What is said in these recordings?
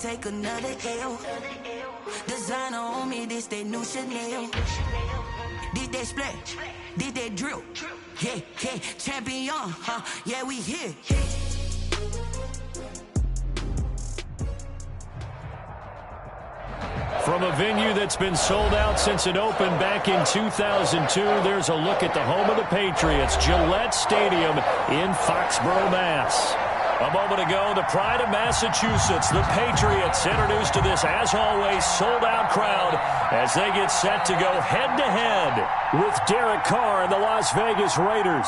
take another L. Designer on me, this that new Chanel. This that splash, this that drip. Yeah, yeah, champion, huh? Yeah, we here. From a venue that's been sold out since it opened back in 2002, there's a look at the home of the Patriots, Gillette Stadium in Foxborough, Mass. A moment ago, the pride of Massachusetts, the Patriots, introduced to this, as always, sold-out crowd as they get set to go head-to-head with Derek Carr and the Las Vegas Raiders.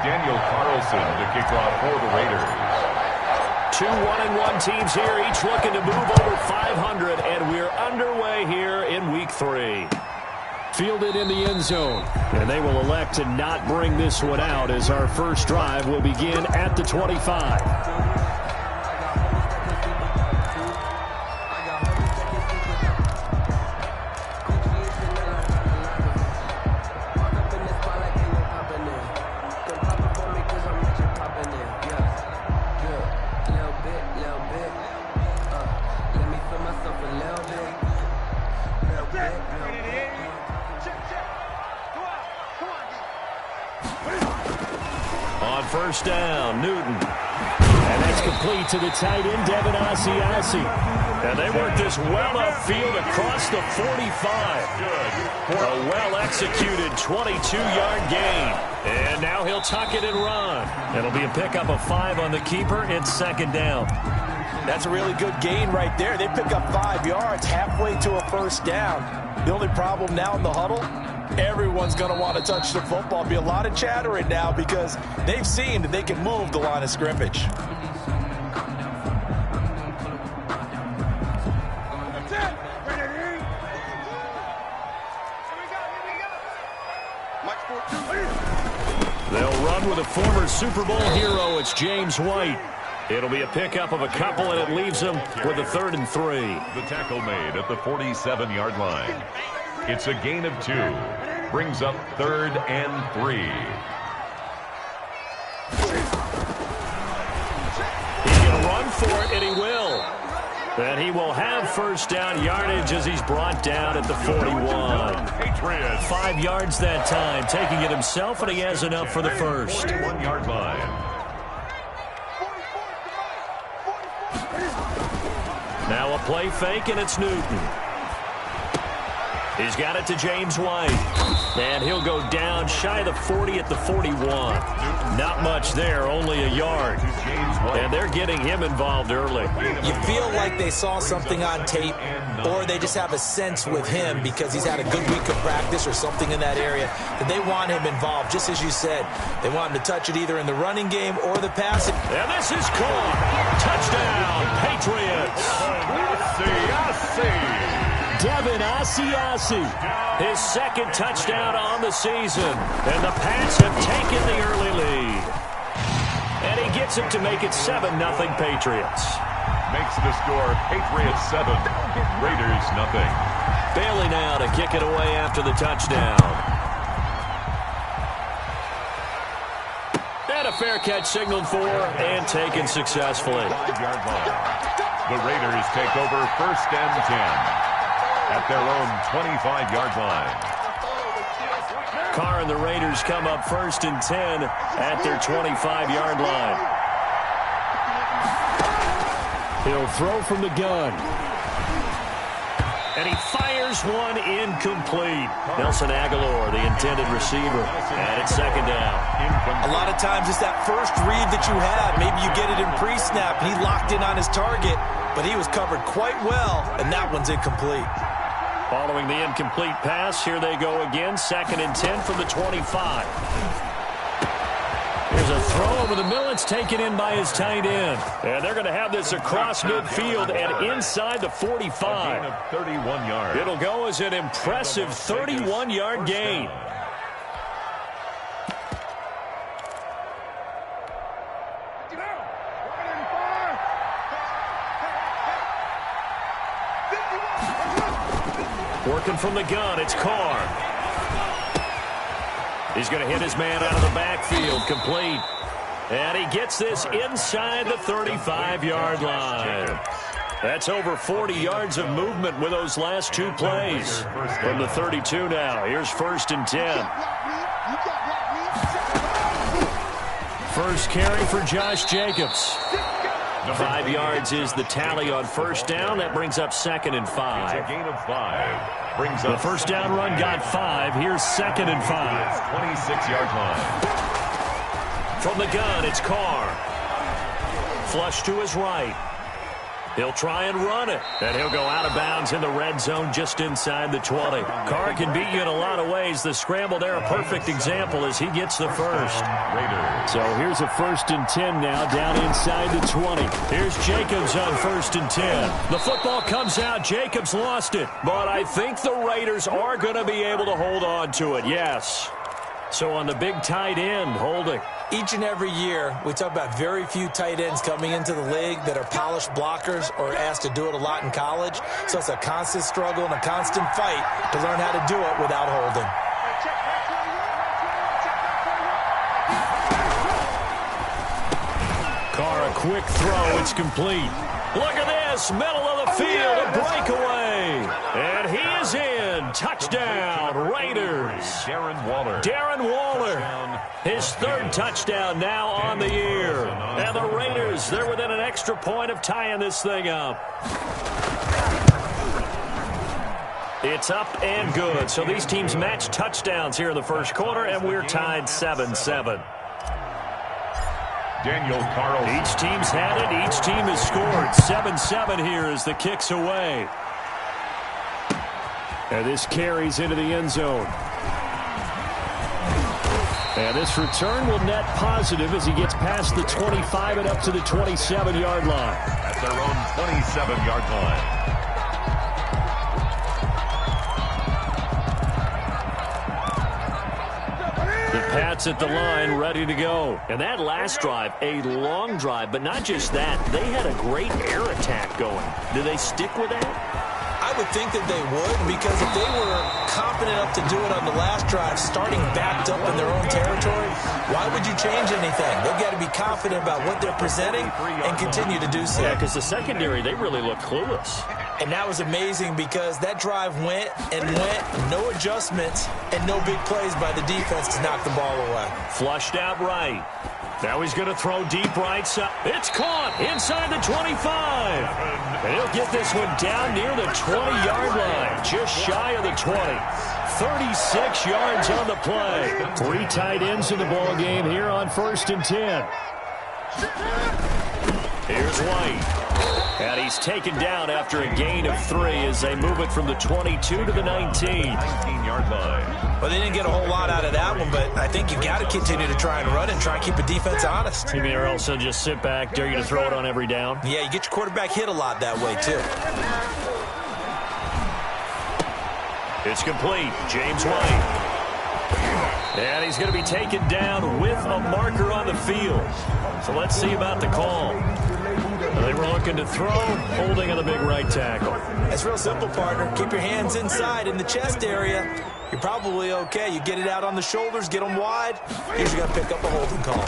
Daniel Carlson to kick off for the Raiders. Two 1-1 teams here, each looking to move over 500, and we're underway here in Week 3. Fielded in the end zone, and they will elect to not bring this one out as our first drive will begin at the 25. First down, Newton. And that's complete to the tight end, Devin Asiasi. And they work this well upfield across the 45. A well-executed 22-yard gain. And now he'll tuck it and run. It'll be a pickup of 5 on the keeper. It's second down. That's a really good gain right there. They pick up 5 yards halfway to a first down. The only problem now in the huddle, everyone's going to want to touch the football. Be a lot of chattering now because they've seen that they can move the line of scrimmage. They'll run with a former Super Bowl hero. It's James White. It'll be a pickup of a couple, and it leaves them with a 3rd and 3. The tackle made at the 47-yard line. It's a gain of 2. Brings up 3rd and 3. He's going to run for it, and he will. And he will have first down yardage as he's brought down at the 41. Patriots. 5 yards that time, taking it himself, and he has enough for the first. 41-yard line. Now a play fake, and it's Newton. He's got it to James White. And he'll go down shy of the 40 at the 41. Not much there, only a yard. And they're getting him involved early. You feel like they saw something on tape, or they just have a sense with him because he's had a good week of practice or something in that area that they want him involved. Just as you said, they want him to touch it either in the running game or the passing. And this is caught. Touchdown, Patriots. Devin Asiasi, his second touchdown on the season. And the Pats have taken the early lead. And he gets it to make it 7-0 Patriots. Makes the score Patriots 7, Raiders 0. Bailey now to kick it away after the touchdown. And a fair catch signaled for and taken successfully. 5-yard line. The Raiders take over 1st and 10. At their own 25-yard line. Carr and the Raiders come up 1st and 10 at their 25-yard line. He'll throw from the gun. And he fires one incomplete. Nelson Aguilar, the intended receiver. And it's second down. A lot of times it's that first read that you have. Maybe you get it in pre-snap, and he locked in on his target, but he was covered quite well, and that one's incomplete. Following the incomplete pass, here they go again. 2nd and 10 from the 25. There's a throw over the middle. It's taken in by his tight end. And they're going to have this across midfield and inside the 45. A gain of 31 yards. It'll go as an impressive 31-yard gain. Working from the gun, it's Carr. He's going to hit his man out of the backfield, complete. And he gets this inside the 35-yard line. That's over 40 yards of movement with those last two plays. From the 32 now, here's 1st and 10. First carry for Josh Jacobs. 5 yards is the tally on 1st down. That brings up 2nd and 5. It's a gain of 5. Brings up the first down run got 5. Here's 2nd and 5. 26-yard line. From the gun, it's Carr. Flush to his right. He'll try and run it. And he'll go out of bounds in the red zone just inside the 20. Carr can beat you in a lot of ways. The scramble there, a perfect example as he gets the first. So here's a 1st and 10 now down inside the 20. Here's Jacobs on 1st and 10. The football comes out. Jacobs lost it. But I think the Raiders are going to be able to hold on to it. Yes. So on the big tight end, holding. Each and every year, we talk about very few tight ends coming into the league that are polished blockers or asked to do it a lot in college. So it's a constant struggle and a constant fight to learn how to do it without holding. Carr, a quick throw. It's complete. Look at this. Middle of the field. A breakaway. And he is in. Touchdown, Raiders. Darren Waller. His 3rd touchdown now on the year. And the Raiders, they're within an extra point of tying this thing up. It's up and good. So these teams match touchdowns here in the first quarter, and we're tied 7-7. Daniel Carlson. Each team's had it. Each team has scored. 7-7 here as the kick's away. And this carries into the end zone. And this return will net positive as he gets past the 25 and up to the 27-yard line. At their own 27-yard line. The Pats at the line, ready to go. And that last drive, a long drive, but not just that. They had a great air attack going. Do they stick with that? I would think that they would, because if they were confident enough to do it on the last drive, starting backed up in their own territory, why would you change anything? They've got to be confident about what they're presenting and continue to do so. Yeah, because the secondary, they really look clueless. And that was amazing because that drive went and went, no adjustments, and no big plays by the defense to knock the ball away. Flushed out right. Now he's going to throw deep right side. It's caught inside the 25. And he'll get this one down near the 20-yard line, just shy of the 20. 36 yards on the play. 3 tight ends in the ball game here on 1st and 10. Here's White. And he's taken down after a gain of 3 as they move it from the 22 to the 19. 19-yard line. Well, they didn't get a whole lot out of that one, but I think you've got to continue to try and run and try and keep a defense honest. You mean, or else they'll just sit back, dare you to throw it on every down? Yeah, you get your quarterback hit a lot that way, too. It's complete. James White. And he's going to be taken down with a marker on the field. So let's see about the call. They were looking to throw, holding on the big right tackle. It's real simple, partner. Keep your hands inside in the chest area. You're probably okay. You get it out on the shoulders, get them wide. Here's you're going to pick up a holding call.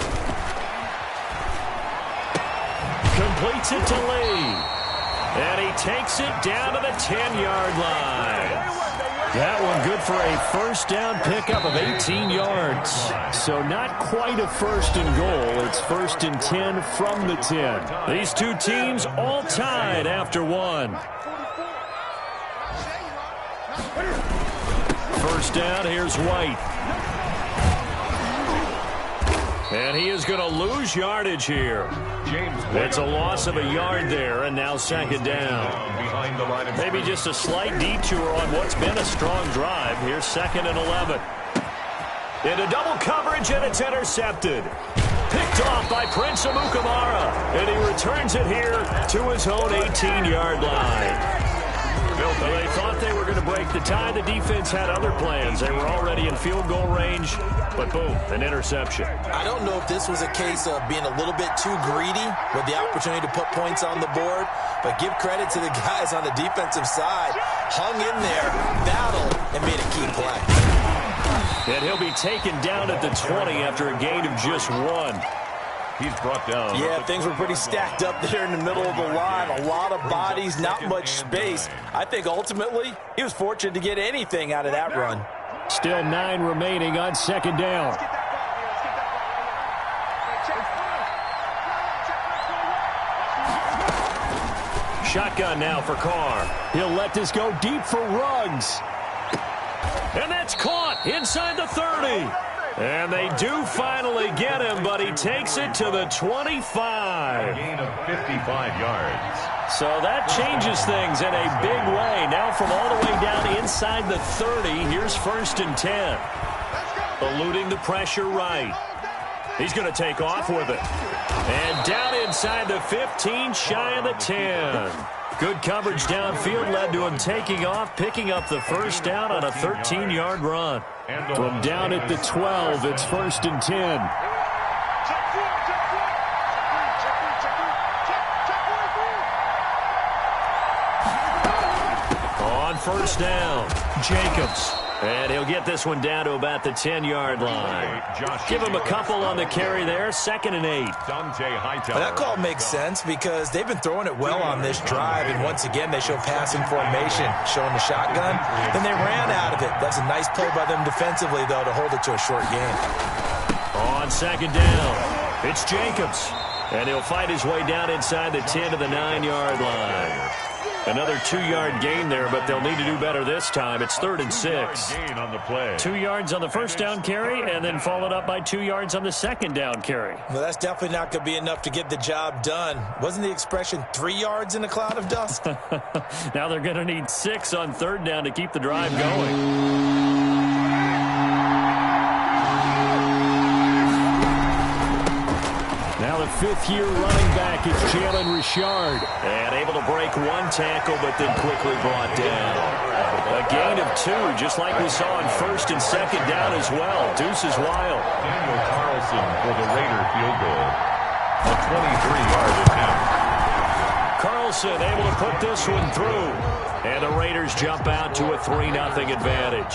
Completes it to Lee. And he takes it down to the 10-yard line. That one good for a first down pickup of 18 yards. So not quite a 1st and goal. It's 1st and 10 from the 10. These two teams all tied after 1. First down, here's White. And he is going to lose yardage here. It's a loss of a yard there, and now 2nd down. Maybe just a slight detour on what's been a strong drive. Here's 2nd and 11. Into double coverage, and it's intercepted. Picked off by Prince Amukamara, and he returns it here to his own 18-yard line. So they thought they were going to break the tie. The defense had other plans. They were already in field goal range, but boom, an interception. I don't know if this was a case of being a little bit too greedy with the opportunity to put points on the board, but give credit to the guys on the defensive side. Hung in there, battled, and made a key play. And he'll be taken down at the 20 after a gain of just 1. He's brought down. Yeah, things were pretty stacked up there in the middle of the line. A lot of bodies, not much space. I think ultimately he was fortunate to get anything out of that run. Still 9 remaining on second down. Shotgun now for Carr. He'll let this go deep for Ruggs. And that's caught inside the 30. And they do finally get him, but he takes it to the 25. A gain of 55 yards. So that changes things in a big way. Now from all the way down inside the 30, here's 1st and 10. Eluding the pressure right. He's going to take off with it. And down inside the 15, shy of the 10. Good coverage downfield led to him taking off, picking up the first down on a 13-yard run. From down at the 12, it's 1st and 10. On first down, Jacobs. And he'll get this one down to about the 10-yard line. Give him a couple on the carry there, 2nd and 8. That call makes sense because they've been throwing it well on this drive, and once again they show passing formation, showing the shotgun. Then they ran out of it. That's a nice play by them defensively, though, to hold it to a short gain. On 2nd down, it's Jacobs. And he'll fight his way down inside the 10 to the 9-yard line. Another 2-yard gain there, but they'll need to do better this time. It's 3rd and 6. 2 yards on the first down carry, and then followed up by 2 yards on the second down carry. Well, that's definitely not going to be enough to get the job done. Wasn't the expression 3 yards in a cloud of dust? Now they're going to need 6 on 3rd down to keep the drive going. Now the 5th-year running back is Jalen Richard. And able to break 1 tackle, but then quickly brought down. A gain of 2, just like we saw on 1st and 2nd down as well. Deuce is wild. Daniel Carlson for the Raider field goal. A 23-yard attempt. Carlson able to put this one through. And the Raiders jump out to a 3-0 advantage.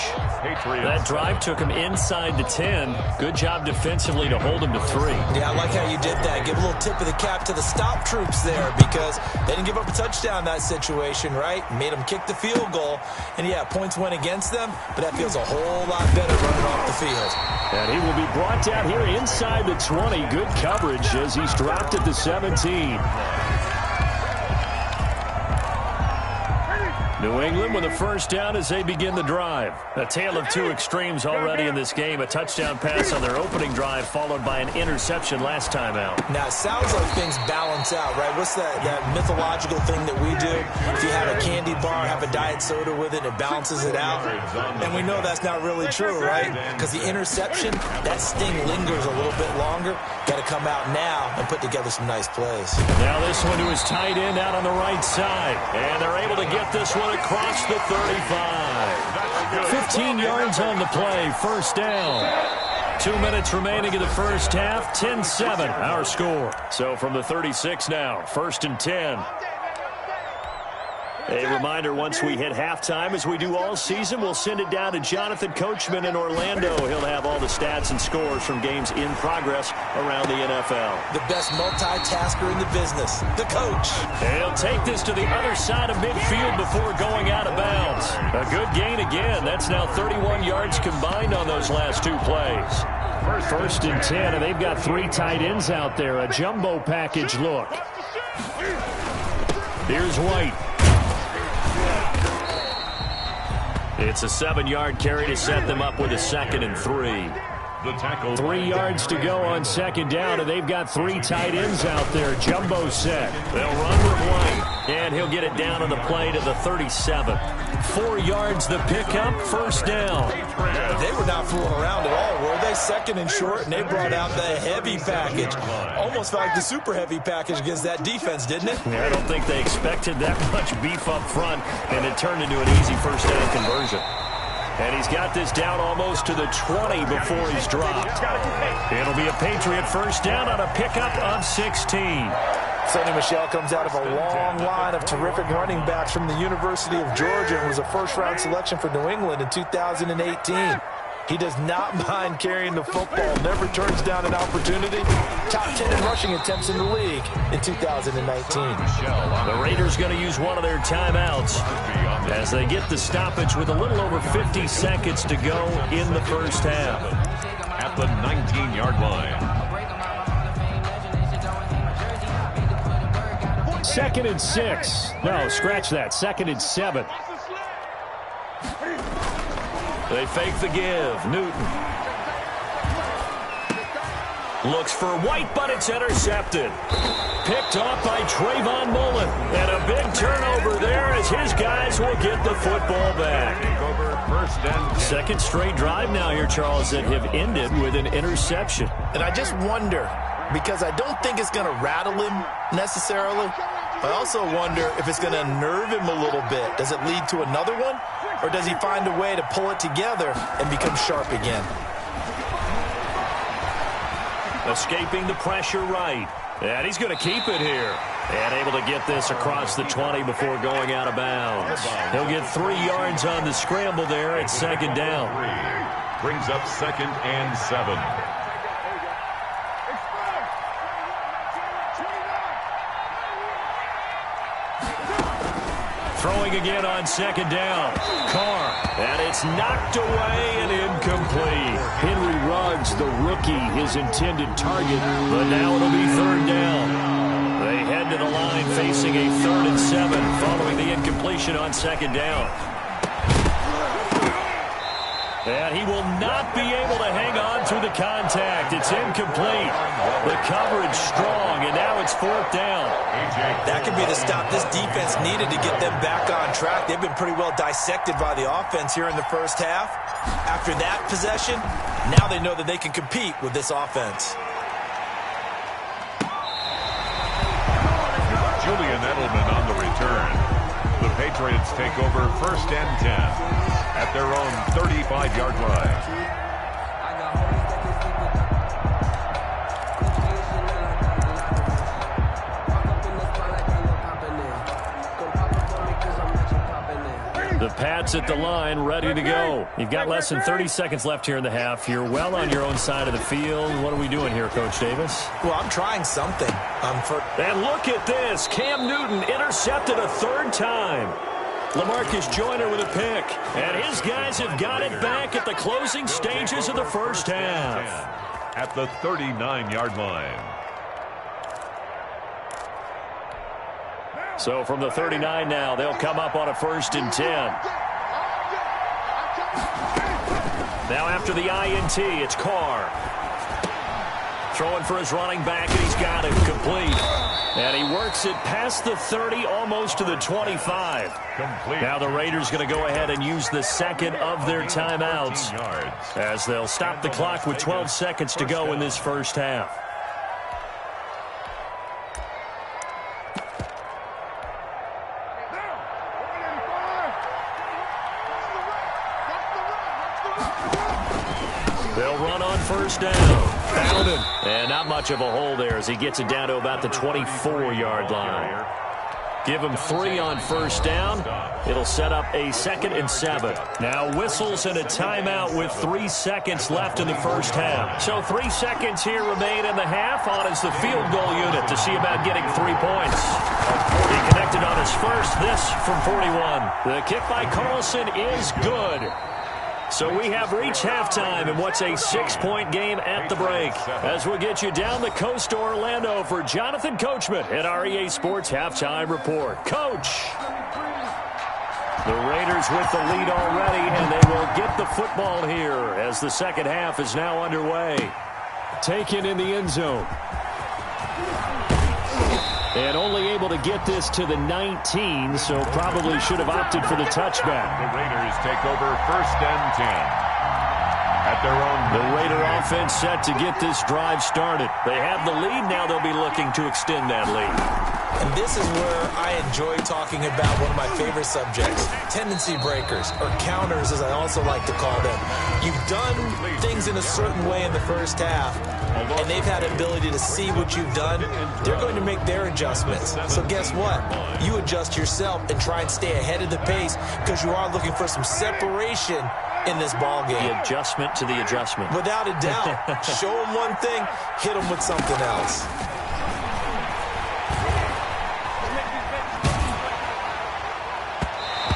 That drive took him inside the 10. Good job defensively to hold him to 3. Yeah, I like how you did that. Give a little tip of the cap to the stop troops there because they didn't give up a touchdown in that situation, right? Made them kick the field goal. And, yeah, points went against them, but that feels a whole lot better running off the field. And he will be brought down here inside the 20. Good coverage as he's dropped at the 17. New England with a first down as they begin the drive. A tale of 2 extremes already in this game. A touchdown pass on their opening drive followed by an interception last time out. Now, it sounds like things balance out, right? What's that mythological thing that we do? If you have a candy bar, have a diet soda with it, it balances it out. And we know that's not really true, right? Because the interception, that sting lingers a little bit longer. Got to come out now and put together some nice plays. Now this one to his tight end out on the right side. And they're able to get this one across the 35. 15 yards on the play, first down. 2 minutes remaining in the first half, 10-7 our score. So from the 36 now, 1st and 10. A reminder, once we hit halftime, as we do all season, we'll send it down to Jonathan Coachman in Orlando. He'll have all the stats and scores from games in progress around the NFL. The best multitasker in the business, the coach. And he'll take this to the other side of midfield before going out of bounds. A good gain again. That's now 31 yards combined on those last 2 plays. 1st and 10, and they've got 3 tight ends out there. A jumbo package look. Here's White. It's a 7-yard carry to set them up with a 2nd and 3. 3 yards to go on 2nd down, and they've got 3 tight ends out there. Jumbo set. They'll run with White, and he'll get it down on the play to the 37. 4 yards the pickup, first down. They were not fooling around at all, were they? 2nd and short, and they brought out the heavy package. Almost felt like the super heavy package against that defense, didn't it? Yeah, I don't think they expected that much beef up front, and it turned into an easy first down conversion. And he's got this down almost to the 20 before he's dropped. It'll be a Patriot first down on a pickup of 16. Sonny Michel comes out of a long line of terrific running backs from the University of Georgia and was a first-round selection for New England in 2018. He does not mind carrying the football, never turns down an opportunity. Top 10 in rushing attempts in the league in 2019. The Raiders going to use one of their timeouts as they get the stoppage with a little over 50 seconds to go in the first half. At the 19-yard line. 2nd and 6. No, scratch that. 2nd and 7. They fake the give. Newton looks for White, but it's intercepted. Picked off by Trayvon Mullen. And a big turnover there as his guys will get the football back. Second straight drive now here, Charles, that have ended with an interception. And I just wonder, because I don't think it's going to rattle him necessarily. I also wonder if it's going to unnerve him a little bit. Does it lead to another one? Or does he find a way to pull it together and become sharp again? Escaping the pressure right. And he's going to keep it here. And able to get this across the 20 before going out of bounds. He'll get 3 yards on the scramble there at 2nd down. Brings up 2nd and 7. Throwing again on 2nd down. Carr. And it's knocked away and incomplete. Henry Ruggs, the rookie, his intended target. But now it'll be 3rd down. They head to the line facing a 3rd and 7 following the incompletion on 2nd down. And he will not be able to hang on through the contact. It's incomplete. The coverage strong, and now it's 4th down. That could be the stop this defense needed to get them back on track. They've been pretty well dissected by the offense here in the first half. After that possession, now they know that they can compete with this offense. Julian Edelman on the return. The Patriots take over 1st and 10 at their own 35-yard line. The Pats at the line, ready to go. You've got less than 30 seconds left here in the half. You're well on your own side of the field. What are we doing here, Coach Davis? Well, I'm trying something. And look at this. Cam Newton intercepted a 3rd time. LaMarcus Joyner with a pick. And his guys have got it back at the closing stages of the first half. At the 39-yard line. So from the 39 now, they'll come up on a 1st and 10. Now after the INT, it's Carr. Throwing for his running back, and he's got it complete. And he works it past the 30, almost to the 25. Complete. Now the Raiders going to go ahead and use the 2nd of their timeouts as they'll stop the clock with 12 seconds to go in this first half. They'll run on 1st down. Found him. And not much of a hole there as he gets it down to about the 24-yard line. Give him 3 on 1st down. It'll set up a 2nd and 7. Now whistles and a timeout with 3 seconds left in the first half. So 3 seconds here remain in the half. On is the field goal unit to see about getting 3 points. He connected on his first. This from 41. The kick by Carlson is good. So we have reached halftime in what's a 6-point game at the break. As we'll get you down the coast to Orlando for Jonathan Coachman at our EA Sports Halftime Report. Coach! The Raiders with the lead already, and they will get the football here as the second half is now underway. Taken in the end zone. And only able to get this to the 19, so probably should have opted for the touchback. The Raiders take over 1st and 10 at their own. The Raider offense set to get this drive started. They have the lead. Now they'll be looking to extend that lead. And this is where I enjoy talking about one of my favorite subjects, tendency breakers, or counters as I also like to call them. You've done things in a certain way in the first half. and they've had the ability to see what you've done, they're going to make their adjustments. So guess what? You adjust yourself and try and stay ahead of the pace because you are looking for some separation in this ball game. The adjustment to the adjustment. Without a doubt. Show them one thing, hit them with something else.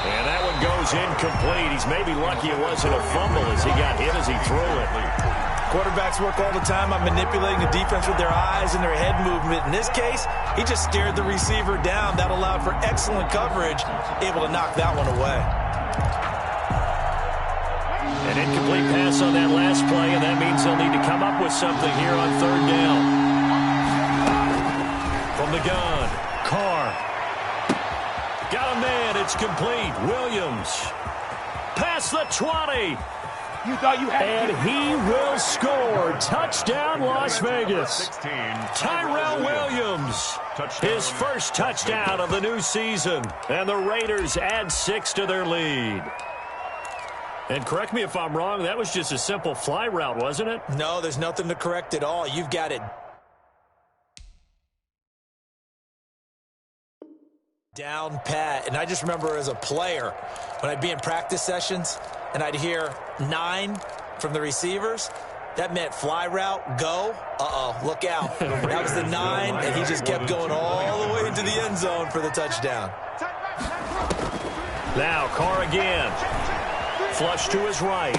And that one goes incomplete. He's maybe lucky it wasn't a fumble as he got hit as he threw it. Quarterbacks work all the time on manipulating the defense with their eyes and their head movement. In this case, he just stared the receiver down. That allowed for excellent coverage, able to knock that one away. An incomplete pass on that last play, and that means they'll need to come up with something here on third down. From the gun, Carr. Got a man, it's complete. Williams. Past the 20. You thought you had and he will score. Touchdown, Las Vegas. Tyrell Williams, his first touchdown of the new season. And the Raiders add 6 to their lead. And correct me if I'm wrong, that was just a simple fly route, wasn't it? No, there's nothing to correct at all. You've got it down pat. And I just remember as a player, when I'd be in practice sessions and I'd hear 9 from the receivers, that meant fly route, go. Uh-oh, look out. That was the 9, and he just kept going all the way into the end zone for the touchdown. Now, Carr again. Flush to his right.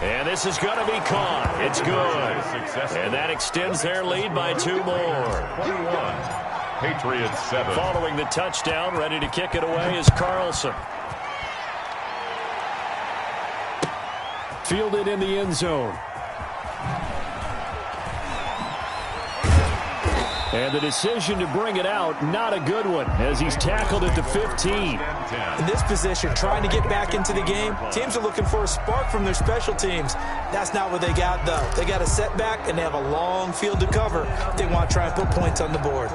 And this is going to be caught. It's good. And that extends their lead by 2 more. 21. Patriots 7. Following the touchdown, ready to kick it away is Carlson. Fielded in the end zone. And the decision to bring it out, not a good one, as he's tackled at the 15. In this position, trying to get back into the game, teams are looking for a spark from their special teams. That's not what they got, though. They got a setback, and they have a long field to cover. They want to try and put points on the board.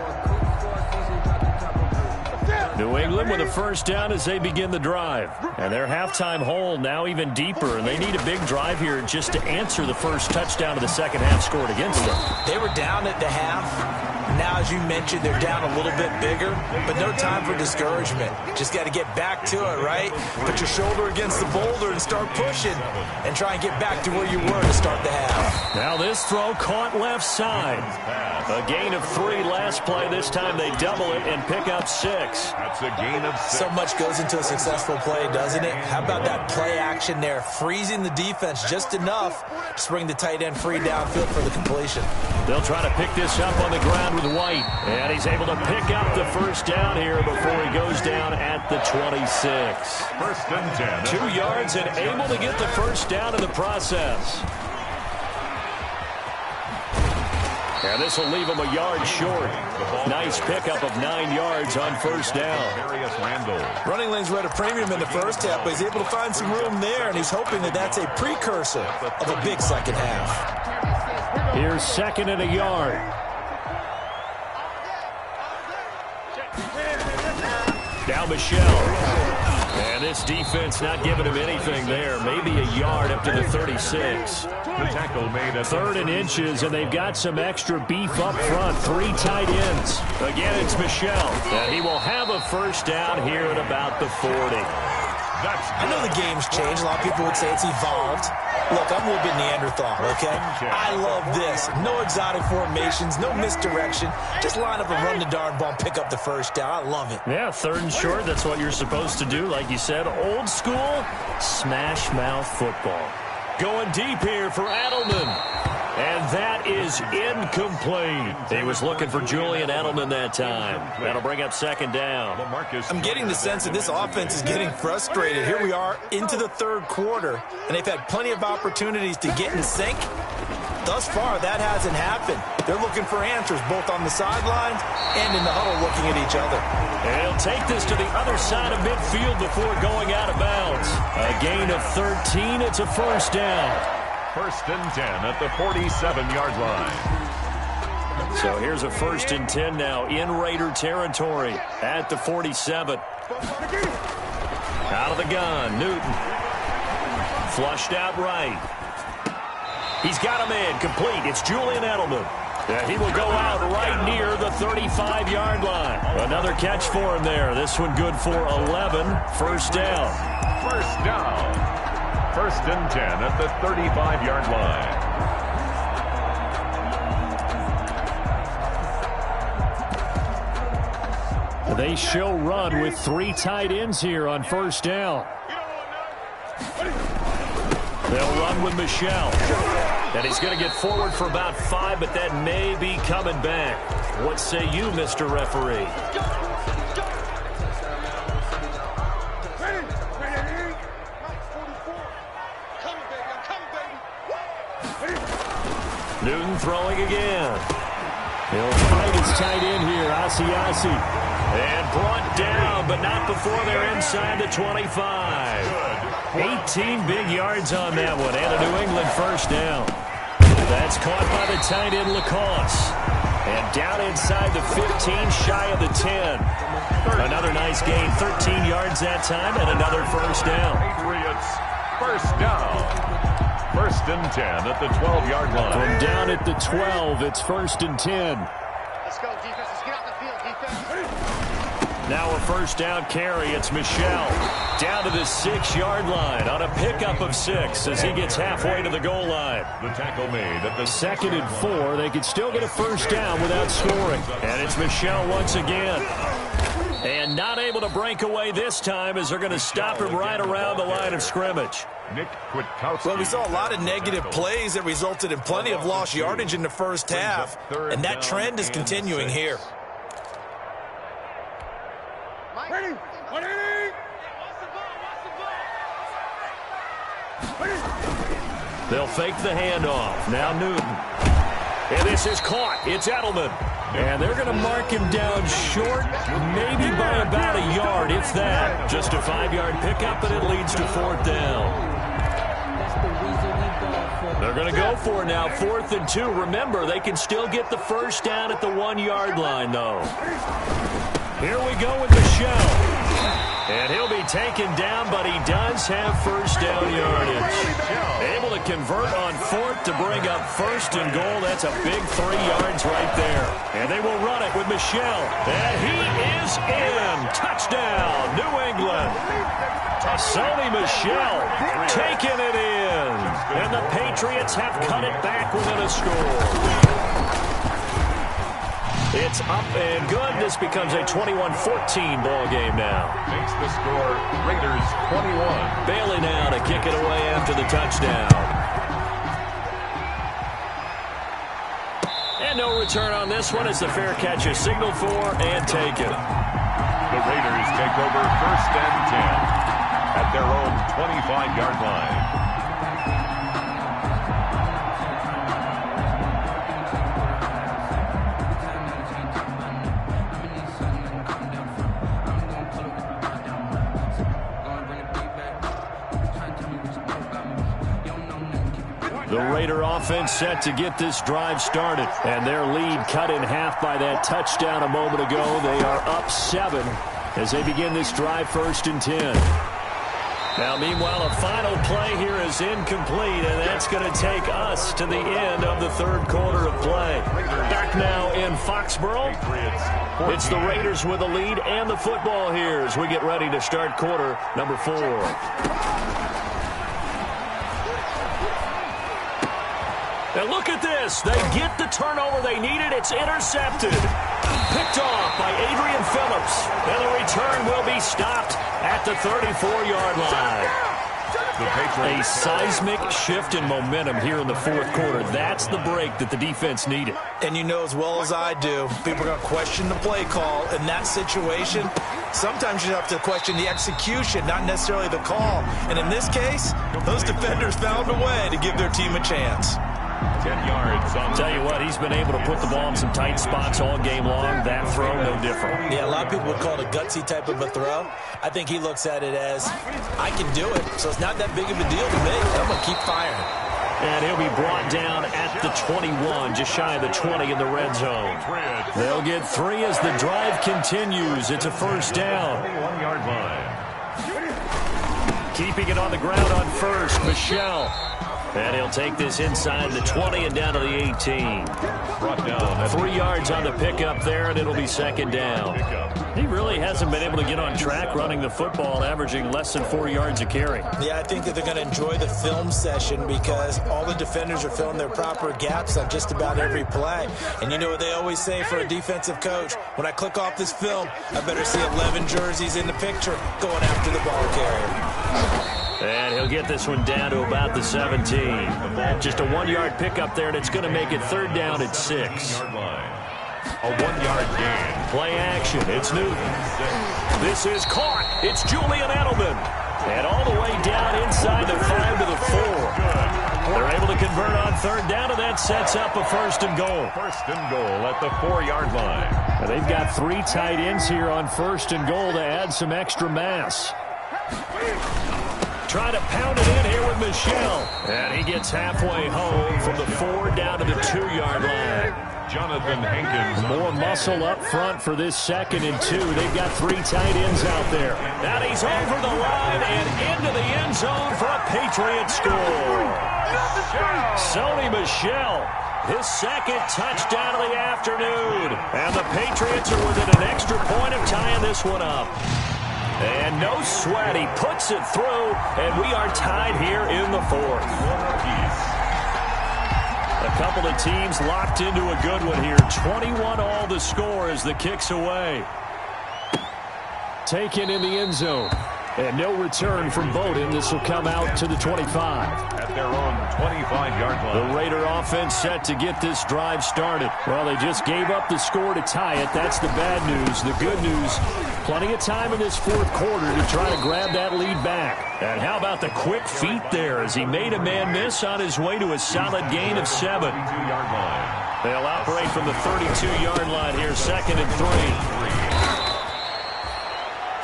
New England with a first down as they begin the drive. And their halftime hole now even deeper, and they need a big drive here just to answer the first touchdown of the second half scored against them. They were down at the half. Now, as you mentioned, they're down a little bit bigger, but no time for discouragement. Just got to get back to it, right? Put your shoulder against the boulder and start pushing and try and get back to where you were to start the half. Now this throw caught left side. A gain of 3 last play. This time they double it and pick up 6. That's a gain of 6. So much goes into a successful play, doesn't it? How about that play action there? Freezing the defense just enough to bring the tight end free downfield for the completion. They'll try to pick this up on the ground with White. And he's able to pick up the first down here before he goes down at the 26. First and 10. 2 yards and able to get the first down in the process. And this will leave him a yard short. Nice pickup of 9 yards on first down. Running lanes were at a premium in the first half, but he's able to find some room there, and he's hoping that that's a precursor of a big second half. Here's 2nd and a yard. Now Michelle. And this defense not giving him anything there. Maybe a yard up to the 36. The tackle made at 3rd and inches, and they've got some extra beef up front. 3 tight ends. Again, it's Michelle. And he will have a first down here at about the 40. I know the game's changed. A lot of people would say it's evolved. Look, I'm a little bit Neanderthal, okay? I love this. No exotic formations, no misdirection. Just line up and run the darn ball and pick up the first down. I love it. Yeah, 3rd and short, that's what you're supposed to do. Like you said, old school, smash mouth football. Going deep here for Edelman. And that is incomplete. He was looking for Julian Edelman that time. That'll bring up 2nd down. I'm getting the sense that this offense is getting frustrated. Here we are into the 3rd quarter, and they've had plenty of opportunities to get in sync. Thus far, that hasn't happened. They're looking for answers both on the sidelines and in the huddle looking at each other. And he'll take this to the other side of midfield before going out of bounds. A gain of 13. It's a first down. First and 10 at the 47-yard line. So here's a 1st and 10 now in Raider territory at the 47. Out of the gun, Newton. Flushed out right. He's got him in. Complete. It's Julian Edelman. And he will go out right near the 35-yard line. Another catch for him there. This one good for 11. First down. First down. First and 10 at the 35-yard line. They show run with 3 tight ends here on first down. They'll run with Michelle. And he's going to get forward for about 5, but that may be coming back. What say you, Mr. Referee? Newton throwing again. He'll fight his tight end here, Asiasi. And brought down, but not before they're inside the 25. 18 big yards on that one, and a New England first down. That's caught by the tight end, Lacoste. And down inside the 15, shy of the 10. Another nice gain, 13 yards that time, and another first down. Patriots, first down. First and 10 at the 12-yard line. From down at the 12, it's first and 10. Let's go, defense. Let's get out the field, defense. Now a first down carry. It's Michelle down to the 6-yard line on a pickup of 6 as he gets halfway to the goal line. The tackle made at the 2nd and 4. They could still get a first down without scoring. And it's Michelle once again. And not able to break away this time as they're going to stop him right around the line of scrimmage. Nick Kwiatkowski. Well, we saw a lot of negative plays that resulted in plenty of lost yardage in the first half. And that trend is continuing here. Ready? They'll fake the handoff. Now Newton. And this is caught. It's Edelman. And they're going to mark him down short, maybe by about a yard, if that. Just a 5-yard pickup, and it leads to 4th down. They're going to go for it now, 4th and 2. Remember, they can still get the first down at the 1-yard line, though. Here we go with Michelle. And he'll be taken down, but he does have first down yardage. Able to convert on 4th to bring up 1st and goal. That's a big 3 yards right there. And they will run it with Michelle. And he is in. Touchdown, New England. Sony Michel taking it in. And the Patriots have cut it back within a score. It's up and good. This becomes a 21-14 ball game now. Makes the score Raiders 21. Bailey now to kick it away after the touchdown. And no return on this one as the fair catch is signaled for and taken. The Raiders take over first and 10 at their own 25-yard line. The Raider offense set to get this drive started. And their lead cut in half by that touchdown a moment ago. They are up 7 as they begin this drive, 1st and 10. Now, meanwhile, a final play here is incomplete, and that's going to take us to the end of the 3rd quarter of play. Back now in Foxborough. It's the Raiders with the lead and the football here as we get ready to start quarter number 4. And look at this. They get the turnover they needed. It's intercepted. Picked off by Adrian Phillips. And the return will be stopped at the 34-yard line. A seismic shift in momentum here in the 4th quarter. That's the break that the defense needed. And you know as well as I do, people are going to question the play call in that situation. Sometimes you have to question the execution, not necessarily the call. And in this case, those defenders found a way to give their team a chance. 10 yards on. Tell you what, he's been able to put the ball in some tight spots all game long. That throw, no different. Yeah, a lot of people would call it a gutsy type of a throw. I think he looks at it as, I can do it, so it's not that big of a deal to me. I'm going to keep firing. And he'll be brought down at the 21, just shy of the 20 in the red zone. They'll get 3 as the drive continues. It's a first down. 1-yard line. Keeping it on the ground on 1st, Michelle. And he'll take this inside the 20 and down to the 18. Brought down. 3 yards on the pickup there, and it'll be second down. He really hasn't been able to get on track running the football, averaging less than 4 yards a carry. Yeah, I think that they're going to enjoy the film session because all the defenders are filling their proper gaps on just about every play. And you know what they always say for a defensive coach? When I click off this film, I better see 11 jerseys in the picture going after the ball carrier. And he'll get this one down to about the 17. Just a 1-yard pickup there, and it's going to make it third down at 6. A 1-yard gain. Play action. It's Newton. This is caught. It's Julian Edelman. And all the way down inside the 5 to the 4. They're able to convert on third down, and that sets up a first and goal. First and goal at the 4-yard line. Now they've got 3 tight ends here on first and goal to add some extra mass. Trying to pound it in here with Michel. And he gets halfway home from the 4 down to the 2-yard line. Jonathan Hankins. More muscle up front for this 2nd and 2. They've got 3 tight ends out there. Now he's over the line and into the end zone for a Patriots score. Sony Michel, his 2nd touchdown of the afternoon. And the Patriots are within an extra point of tying this one up. And no sweat, he puts it through, and we are tied here in the 4th. A couple of teams locked into a good one here. 21 all the score as the kick's away. Taken in the end zone. And no return from Bowden. This will come out to the 25. At their own 25-yard line. The Raider offense set to get this drive started. Well, they just gave up the score to tie it. That's the bad news. The good news, plenty of time in this 4th quarter to try to grab that lead back. And how about the quick feet there as he made a man miss on his way to a solid gain of 7. They'll operate from the 32-yard line here, 2nd and 3.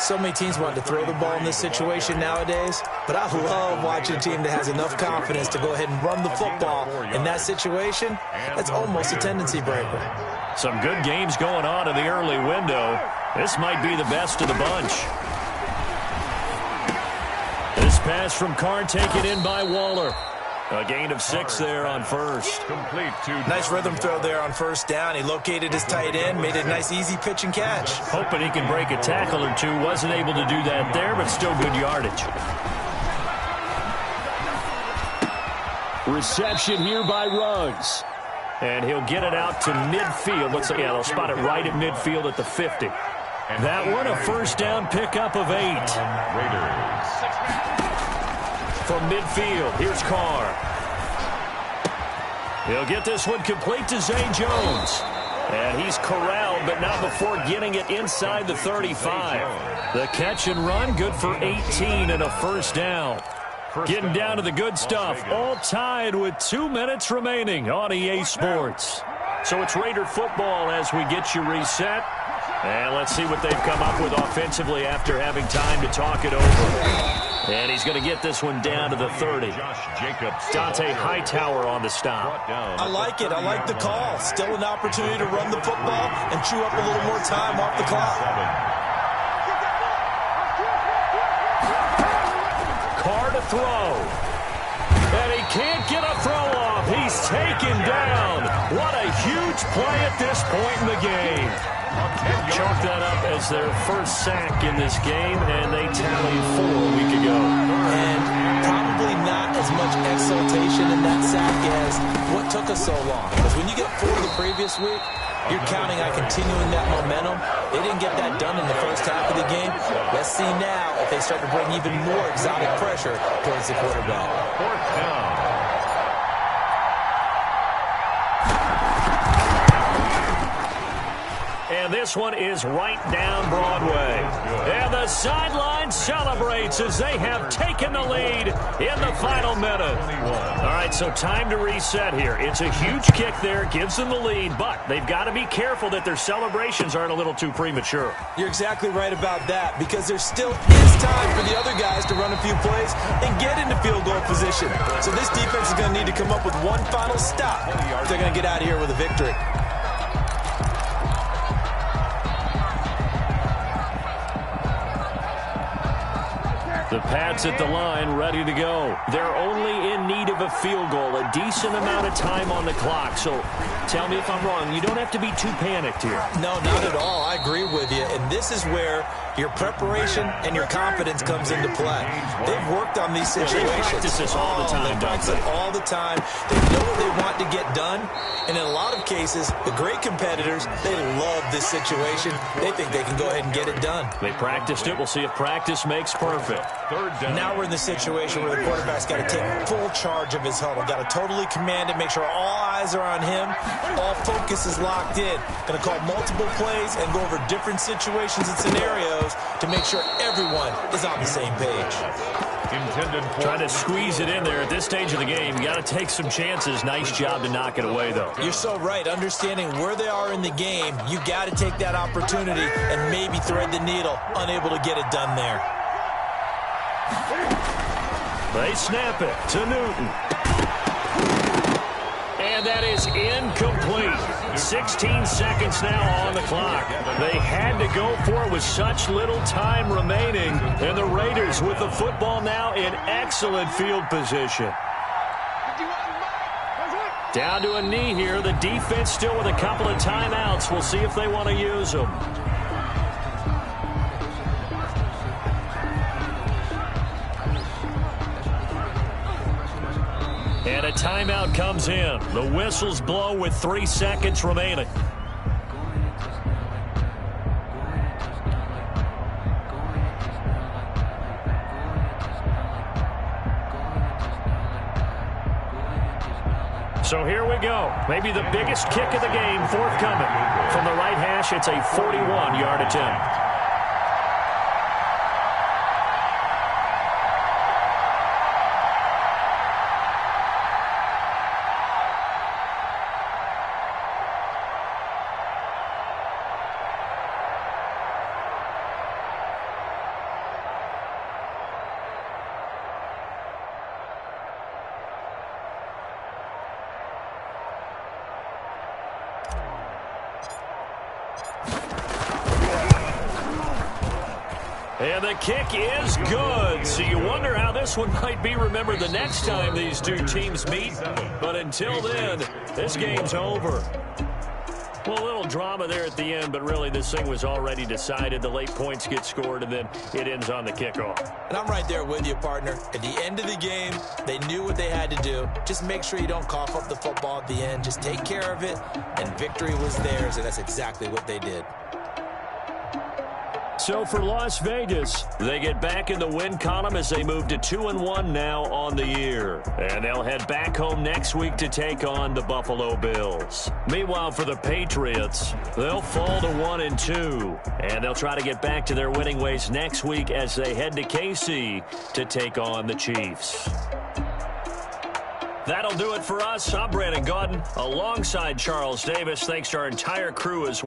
So many teams want to throw the ball in this situation nowadays, but I love watching a team that has enough confidence to go ahead and run the football. In that situation, that's almost a tendency breaker. Some good games going on in the early window. This might be the best of the bunch. This pass from Carr taken in by Waller. A gain of 6 there on first. Complete to nice rhythm throw there on first down. He located his tight end, made a nice easy pitch and catch. Hoping he can break a tackle or two. Wasn't able to do that there, but still good yardage. Reception here by Ruggs. And he'll get it out to midfield. They'll spot it right at midfield at the 50. That one a first down pickup of 8. Raiders. From midfield, here's Carr. He'll get this one complete to Zay Jones. And he's corralled, but not before getting it inside the 35. The catch and run, good for 18 and a first down. Getting down to the good stuff, all tied with 2 minutes remaining on EA Sports. So it's Raider football as we get you reset. And let's see what they've come up with offensively after having time to talk it over. And he's going to get this one down to the 30. Dante Hightower on the stop. I like it. I like the call. Still an opportunity to run the football and chew up a little more time off the clock. Carr to throw. And he can't get a throw off. He's taken down. What a huge play at this point in the game. Chalk that up as their first sack in this game, and they tallied 4 a week ago. And probably not as much exultation in that sack as what took us so long. Because when you get 4 the previous week, you're counting on continuing that momentum. They didn't get that done in the first half of the game. Let's see now if they start to bring even more exotic pressure towards the quarterback. 4th down. And this one is right down Broadway. And the sideline celebrates as they have taken the lead in the final minute. All right, so time to reset here. It's a huge kick there, gives them the lead, but they've got to be careful that their celebrations aren't a little too premature. You're exactly right about that, because there still is time for the other guys to run a few plays and get into field goal position. So this defense is going to need to come up with one final stop if they're going to get out of here with a victory. The Pats at the line, ready to go. They're only in need of a field goal, a decent amount of time on the clock. So tell me if I'm wrong. You don't have to be too panicked here. No, not at all. I agree with you. And this is where your preparation and your confidence comes into play. They've worked on these situations. They practice this all the time. They practice it all the time. They know what they want to get done. And in a lot of cases, the great competitors, they love this situation. They think they can go ahead and get it done. They practiced it. We'll see if practice makes perfect. Now we're in the situation where the quarterback's got to take full charge of his huddle. Got to totally command it, make sure all eyes are on him. All focus is locked in. Going to call multiple plays and go over different situations and scenarios to make sure everyone is on the same page. Trying to squeeze it in there at this stage of the game. You got to take some chances. Nice job to knock it away, though. You're so right. Understanding where they are in the game, you got to take that opportunity and maybe thread the needle. Unable to get it done there. They snap it to Newton. And that is incomplete. 16 seconds now on the clock. They had to go for it with such little time remaining. And the Raiders with the football now in excellent field position. Down to a knee here. The defense still with a couple of timeouts. We'll see if they want to use them. And a timeout comes in. The whistles blow with 3 seconds remaining. So here we go. Maybe the biggest kick of the game forthcoming. From the right hash, it's a 41-yard attempt. And the kick is good. So you wonder how this one might be remembered the next time these two teams meet. But until then, this game's over. Well, a little drama there at the end, but really this thing was already decided. The late points get scored, and then it ends on the kickoff. And I'm right there with you, partner. At the end of the game, they knew what they had to do. Just make sure you don't cough up the football at the end. Just take care of it, and victory was theirs, and that's exactly what they did. So for Las Vegas, they get back in the win column as they move to 2-1 now on the year. And they'll head back home next week to take on the Buffalo Bills. Meanwhile, for the Patriots, they'll fall to 1-2. And they'll try to get back to their winning ways next week as they head to KC to take on the Chiefs. That'll do it for us. I'm Brandon Gaudin alongside Charles Davis. Thanks to our entire crew as well.